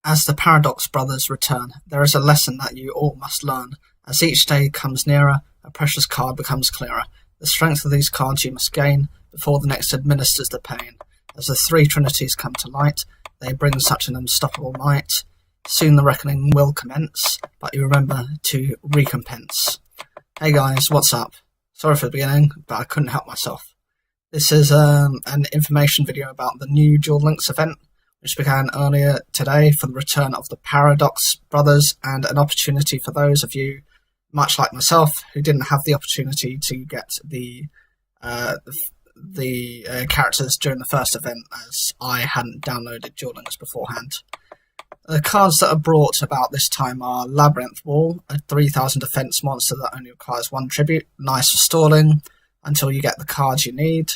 As the Paradox Brothers return, there is a lesson that you all must learn. As each day comes nearer, a precious card becomes clearer. The strength of these cards you must gain before the next administers the pain. As the three trinities come to light, they bring such an unstoppable might. Soon the reckoning will commence, but you remember to recompense. Hey guys, what's up? Sorry for the beginning, but I couldn't help myself. This is an information video about the new Duel Links event, which began earlier today for the return of the Paradox Brothers, and an opportunity for those of you, much like myself, who didn't have the opportunity to get the characters during the first event, as I hadn't downloaded Duel Links beforehand. The cards that are brought about this time are Labyrinth Wall, a 3000 defense monster that only requires 1 tribute, nice for stalling until you get the cards you need.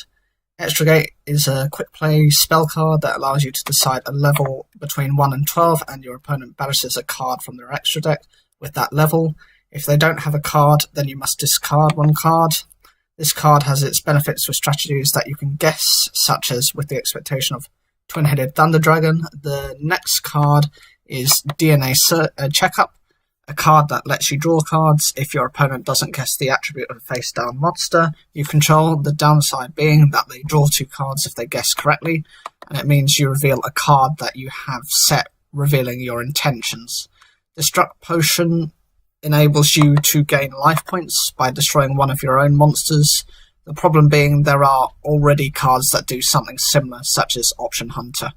Extragate is a quick play spell card that allows you to decide a level between 1 and 12, and your opponent banishes a card from their extra deck with that level. If they don't have a card, then you must discard 1 card. This card has its benefits with strategies that you can guess, such as with the expectation of Twin-Headed Thunder Dragon. The next card is DNA Checkup, a card that lets you draw cards if your opponent doesn't guess the attribute of a face-down monster you control, the downside being that they draw 2 cards if they guess correctly, and it means you reveal a card that you have set, revealing your intentions. Destruct Potion enables you to gain life points by destroying one of your own monsters, the problem being there are already cards that do something similar, such as Option Hunter.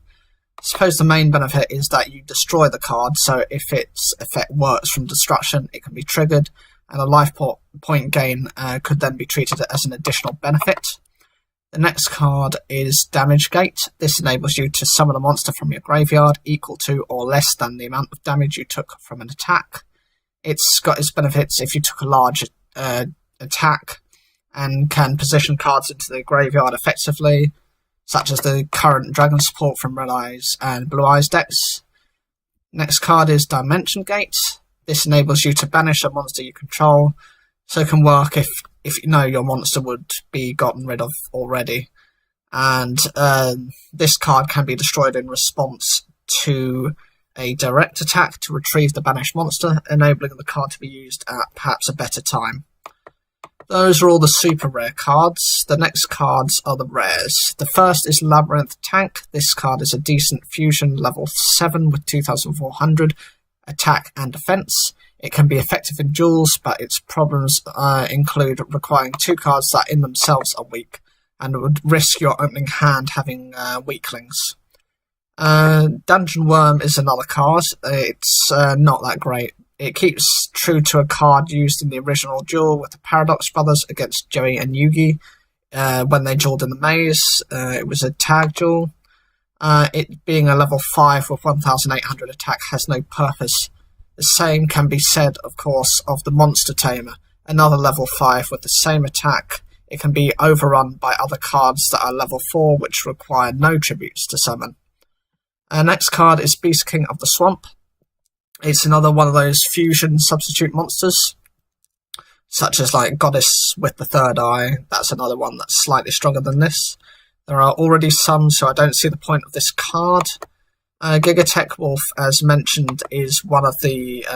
I suppose the main benefit is that you destroy the card, so if its effect works from destruction, it can be triggered, and a life point gain could then be treated as an additional benefit. The next card is Damage Gate. This enables you to summon a monster from your graveyard equal to or less than the amount of damage you took from an attack. It's got its benefits if you took a large attack, and can position cards into the graveyard effectively, such as the current Dragon support from Red Eyes and Blue Eyes decks. Next card is Dimension Gate. This enables you to banish a monster you control, so it can work if you know your monster would be gotten rid of already. And this card can be destroyed in response to a direct attack to retrieve the banished monster, enabling the card to be used at perhaps a better time. Those are all the super rare cards. The next cards are the rares. The first is Labyrinth Tank. This card is a decent fusion level 7 with 2400 attack and defense. It can be effective in duels, but its problems include requiring 2 cards that in themselves are weak, and would risk your opening hand having weaklings. Dungeon Worm is another card. It's not that great. It keeps true to a card used in the original duel with the Paradox Brothers against Joey and Yugi when they duelled in the maze. It was a tag duel. It being a level 5 with 1800 attack has no purpose. The same can be said, of course, of the Monster Tamer, another level 5 with the same attack. It can be overrun by other cards that are level 4 which require no tributes to summon. Next card is Beast King of the Swamp. It's another one of those fusion substitute monsters, such as like Goddess with the Third Eye. That's another one that's slightly stronger than this. There are already some, so I don't see the point of this card. Gigatech Wolf, as mentioned, is one of the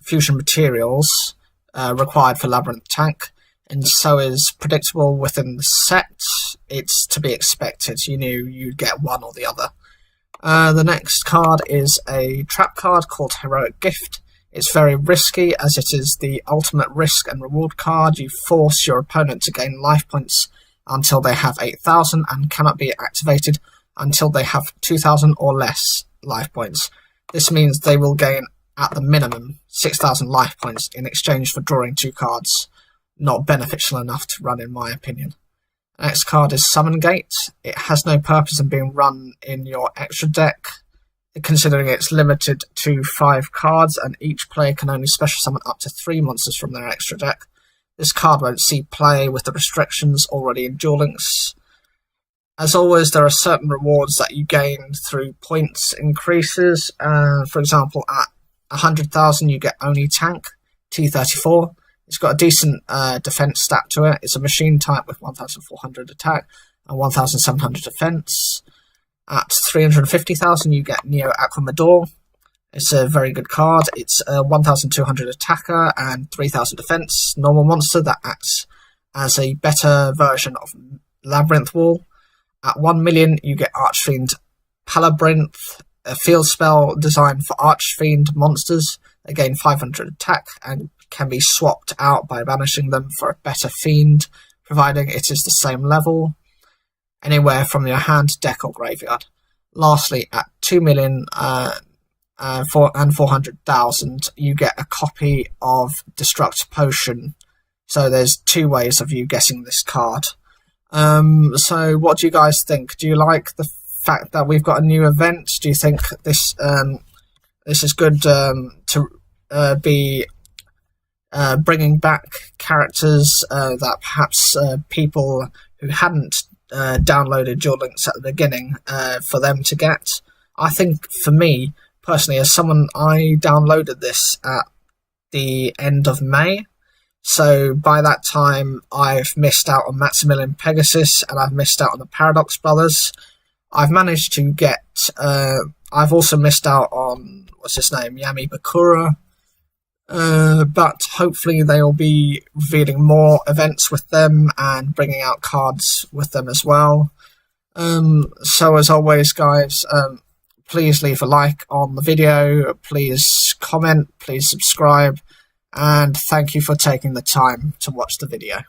fusion materials required for Labyrinth Tank, and so is predictable within the set. It's to be expected. You knew you'd get one or the other. The next card is a trap card called Heroic Gift. It's very risky, as it is the ultimate risk and reward card. You force your opponent to gain life points until they have 8000, and cannot be activated until they have 2000 or less life points. This means they will gain, at the minimum, 6000 life points in exchange for drawing 2 cards. Not beneficial enough to run, in my opinion. Next card is Summon Gate. It has no purpose in being run in your extra deck, considering it's limited to 5 cards, and each player can only special summon up to 3 monsters from their extra deck. This card won't see play with the restrictions already in Duel Links. As always, there are certain rewards that you gain through points increases. For example, at 100,000 you get Oni Tank, T34. It's got a decent defense stat to it. It's a machine type with 1400 attack and 1700 defense. At 350,000 you get Neo Aquamador. It's a very good card. It's a 1200 attacker and 3000 defense normal monster that acts as a better version of Labyrinth Wall. At 1 million, you get Archfiend Palabyrinth, a field spell designed for Archfiend monsters. They gain 500 attack and can be swapped out by banishing them for a better fiend, providing it is the same level, anywhere from your hand, deck, or graveyard. Lastly, at 2 million and 400,000, you get a copy of Destruct Potion. So there's two ways of you getting this card. So what do you guys think? Do you like the fact that we've got a new event? Do you think this is good to be bringing back characters that perhaps people who hadn't downloaded Duel Links at the beginning for them to get? I think for me personally, as someone, I downloaded this at the end of May. So by that time, I've missed out on Maximilian Pegasus and I've missed out on the Paradox Brothers. I've managed to get... I've also missed out on, what's his name, Yami Bakura. But hopefully they will be revealing more events with them and bringing out cards with them as well. So as always, guys, please leave a like on the video, please comment, please subscribe, and thank you for taking the time to watch the video.